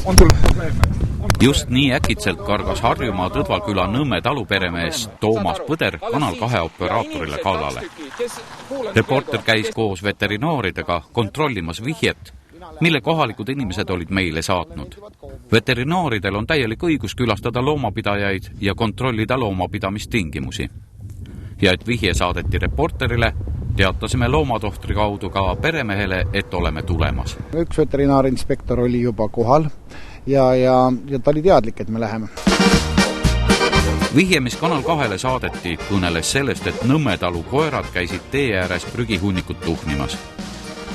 On sul probleeme? Just nii äkitselt kargas Harjumaa Tõdvalküla Nõmme taluperemees Toomas Põder Kanal 2 operaatorile kallale. Reporter käis koos veterinaaridega kontrollimas vihjet, mille kohalikud inimesed olid meile saatnud. Veterinaaridel on täielik õigus külastada loomapidajaid ja kontrollida loomapidamistingimusi. Ja et vihje saadeti reporterile, teatasime loomatohtri kaudu ka peremehele, et oleme tulemas. Üks veterinaarinspektor oli juba kohal ja ta oli teadlik, et me läheme. Vihje, mis Kanal 2-le saadeti, kõneles sellest, et Nõmme talu koerad käisid tee ääres prügihunnikut tuhnimas.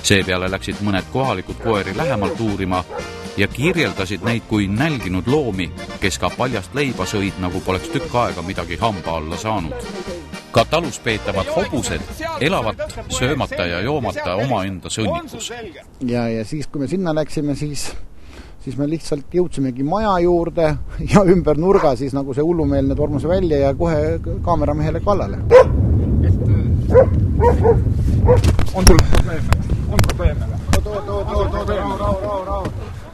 Seepeale läksid mõned kohalikud koeri lähemalt uurima ja kirjeldasid neid kui nälginud loomi, kes ka paljast leiba sõid, nagu poleks tükk aega midagi hamba alla saanud. Ka talus peetavad hobused elavad söömata ja joomata omaenda sõnnikus. Ja siis, kui me sinna läksime, siis me lihtsalt jõudsimegi maja juurde ja ümber nurga siis nagu see hullumeelne tormus välja ja kohe kaameramehele kallale. On sul probleeme? On probleeme või?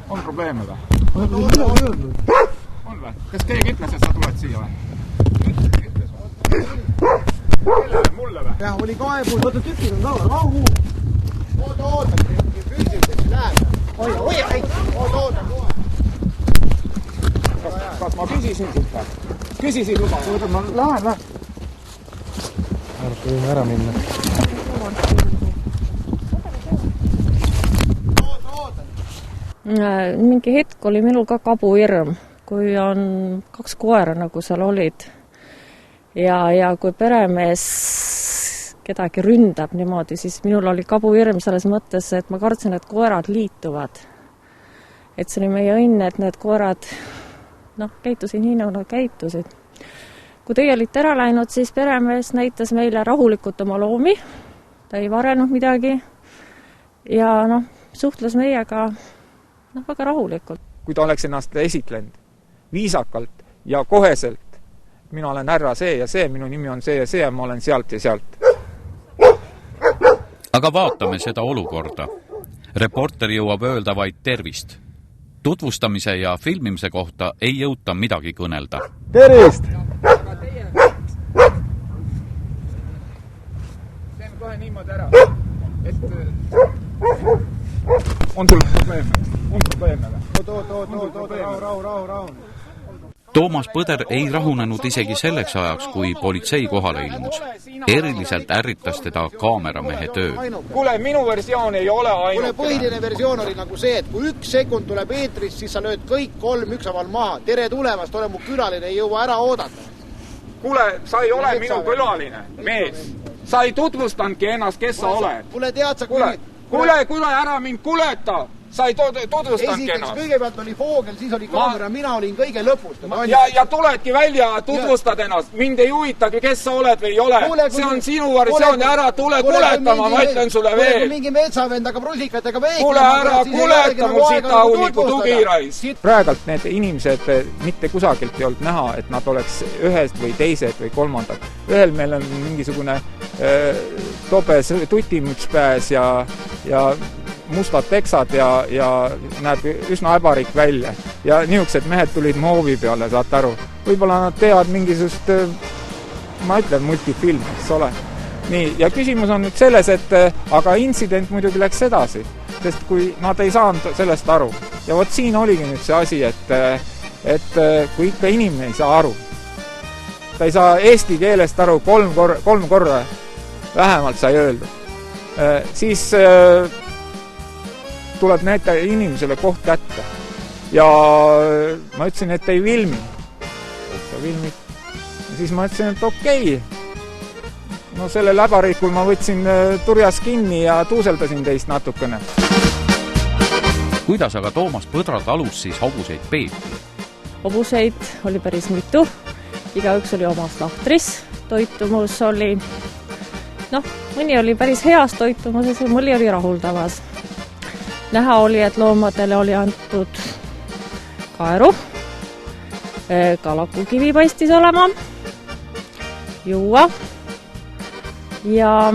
On probleeme või? On või? Kas keegi ütles, et sa tuled siia või? Mulle või? Jah, oli kaebus. Oota, tükid on laua, rahu! Oota, füüsiliselt läheb. Oota. Kas ma küsisin siit või? Küsisin luba. Oota, ma lähen. Arvata võime ära minna. Mingi hetk oli minul ka kabuhirm, kui on 2 koera, nagu seal olid. Ja kui peremees kedagi ründab niimoodi, siis minul oli kabuhirm selles mõttes, et ma kartsin, et koerad liituvad. Et see oli meie õnn, et need koerad käitusid nii, nagu nad käitusid. Kui teie olite ära läinud, siis peremees näitas meile rahulikult oma loomi. Ta ei varenud midagi ja suhtles meiega väga rahulikult. Kui ta oleks ennast esitlenud viisakalt ja koheselt, mina olen härra see ja see, minu nimi on see ja see ja ma olen sealt ja sealt. Aga vaatame seda olukorda. Reporter jõuab öelda vaid tervist. Tutvustamise ja filmimise kohta ei jõuta midagi kõnelda. Tervist! Teen kohe niimoodi ära, et on sul probleeme? On probleeme või? Rahu. Toomas Põder ei rahunenud isegi selleks ajaks, kui politsei kohale ilmus. Eriliselt ärritas teda kaameramehe töö. Kuule, minu versioon ei ole ainult. Põhiline versioon oli nagu see, et kui 1 sekund tuleb eetrist, siis sa lööd kõik 3 üksaval maha. Tere tulemast, ole mu külaline, ei jõua ära oodata. Kuule, sa ei ole minu külaline, mees. Sa ei tutvustanudki ennast, kes sa oled. Kuule, tead sa Kuule, ära mind kuleta! Sa ei tutvustanudki ennast. Kõigepealt oli Voogel, siis oli kaamera, mina olin kõige lõpus. Ja tuledki välja, tutvustad ennast. Mind ei huvitagi, kes sa oled või ei ole. See on sinu versioon ja ära tule kuletama, ma ütlen sulle veel. Mingi metsavend hakkab rusikatega veeklema. Kuule, ära kuleta mul sita hunniku tugirais. Praegalt need inimesed mitte kusagilt ei olnud näha, et nad oleks ühest või teised või kolmandad. Ühel meil on mingisugune tobes tutimüts pääs ja mustad teksad ja näeb üsna äbarik välja. Ja niisugused mehed tulid moovi peale, saate aru. Võib-olla nad teevad mingisugust, ma ütlen, multifilm, eks ole. Nii, ja küsimus on nüüd selles, et aga intsident muidugi läks edasi, sest kui nad ei saanud sellest aru. Ja vot siin oligi nüüd see asi, et kui ikka inimene ei saa aru, ta ei saa eesti keelest aru 3 korda vähemalt sai öeldud, siis tuleb näita inimesele koht kätte. Ja ma ütlesin, et ei filmi. Ja siis ma ütlesin, et okei. No selle läbarikul ma võtsin turjas kinni ja tuuseldasin teist natukene. Kuidas aga Toomas Põdra talus siis hobuseid peeti? Hobuseid oli päris mitu. Igaüks oli omas lahtris. Toitumus oli, mõni oli päris heas toitumus ja mõni oli rahuldavas. Näha oli, et loomadele oli antud kaeru, kalakukivi paistis olema, juua ja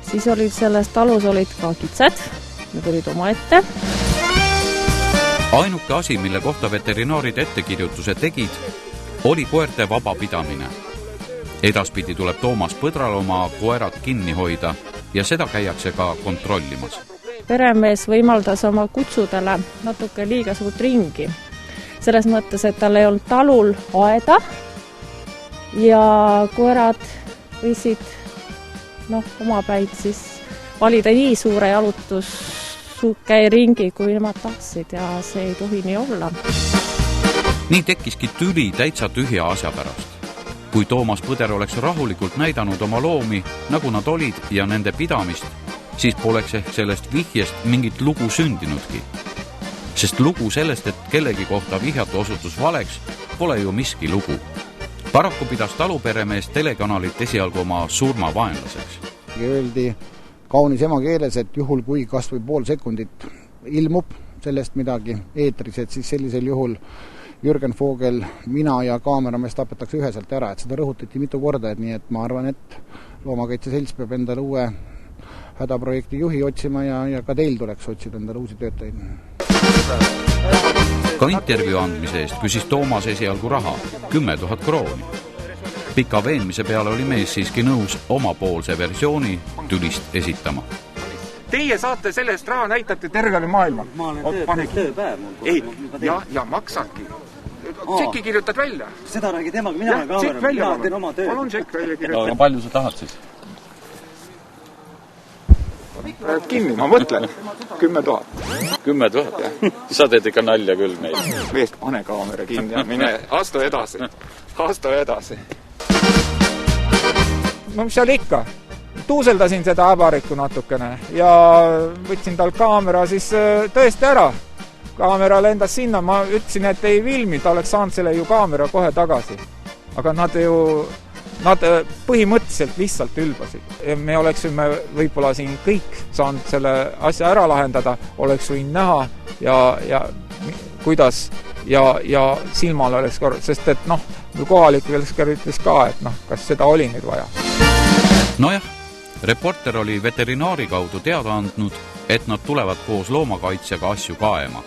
siis olid selles talus olid ka kitsed need olid omaette. Ainuke asi, mille kohta veterinaarid ettekirjutuse tegid, oli koerte vabapidamine. Edaspidi tuleb Toomas Põdral oma koerad kinni hoida ja seda käiakse ka kontrollimas. Peremees võimaldas oma kutsudele natuke liiga suurt ringi. Selles mõttes, et tal ei olnud talul aeda ja koerad võisid omapäid siis valida nii suure jalutuskäiringi, kui nemad tahtsid ja see ei tohi nii olla. Nii tekkiski tüli täitsa tühja asja pärast. Kui Toomas Põder oleks rahulikult näidanud oma loomi, nagu nad olid ja nende pidamist, siis poleks ehk sellest vihjest mingit lugu sündinudki. Sest lugu sellest, et kellegi kohta vihjatu osutus valeks, pole ju miski lugu. Paraku pidas taluperemees telekanalit esialgu oma surmavaenlaseks. Öeldi kaunis emakeeles, et juhul kui kas või pool sekundit ilmub sellest midagi eetris, et siis sellisel juhul Jürgen Vogel, mina ja kaameramees tapetakse üheselt ära, et seda rõhutati mitu korda, et nii et ma arvan, et Loomakaitse Selts peab endale uue hädaprojekti juhi otsima ja ka teil tuleks otsida endale uusi töötajaid. Ka intervjuu andmise eest küsis Toomas esialgu raha, 10 000 krooni. Pika veenmise peale oli mees siiski nõus omapoolse versiooni tülist esitama. Teie saate sellest raha näitate tervele maailma. Ma olen tööpäev. Ei, ja maksadki. Tšeki kirjutad välja. Seda räägi temaga, mina olen kaamera, mina teen oma töö. Palun tšekk välja kirjutada. Aga palju sa tahad siis? Kinni, ma mõtlen. 10 000. 10 000, jah? Sa teed ikka nalja küll meil. Veest pane kaamera kinni ja mine, astu edasi. No mis seal ikka? Tuuseldasin seda äbarikku natukene ja võtsin tal kaamera siis tõesti ära. Kaamera lendas sinna, ma ütlesin, et ei filmi, ta oleks saanud selle ju kaamera kohe tagasi. Aga nad põhimõtteliselt lihtsalt ülbasid. Me oleksime võib-olla siin kõik saanud selle asja ära lahendada, oleks võinud näha ja kuidas ja silmal oleks kord, sest et kohalik ütles ka, et kas seda oli nüüd vaja. Nojah, reporter oli veterinaari kaudu teada andnud, et nad tulevad koos loomakaitsjaga asju kaema.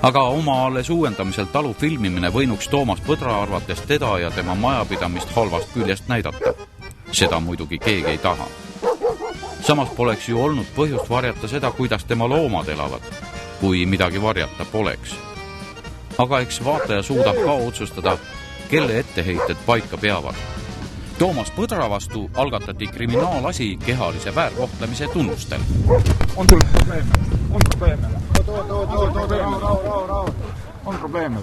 Aga oma alles uuendamisel talu filmimine võinuks Toomas Põdra arvates teda ja tema majapidamist halvast küljest näidata. Seda muidugi keegi ei taha. Samas poleks ju olnud põhjust varjata seda, kuidas tema loomad elavad, kui midagi varjata poleks. Aga eks vaataja suudab ka otsustada, kelle etteheited paika peavad. Toomas Põdra vastu algatati kriminaalasi kehalise väärkohtlemise tunnustel. On sul probleeme? On probleeme? On probleeme?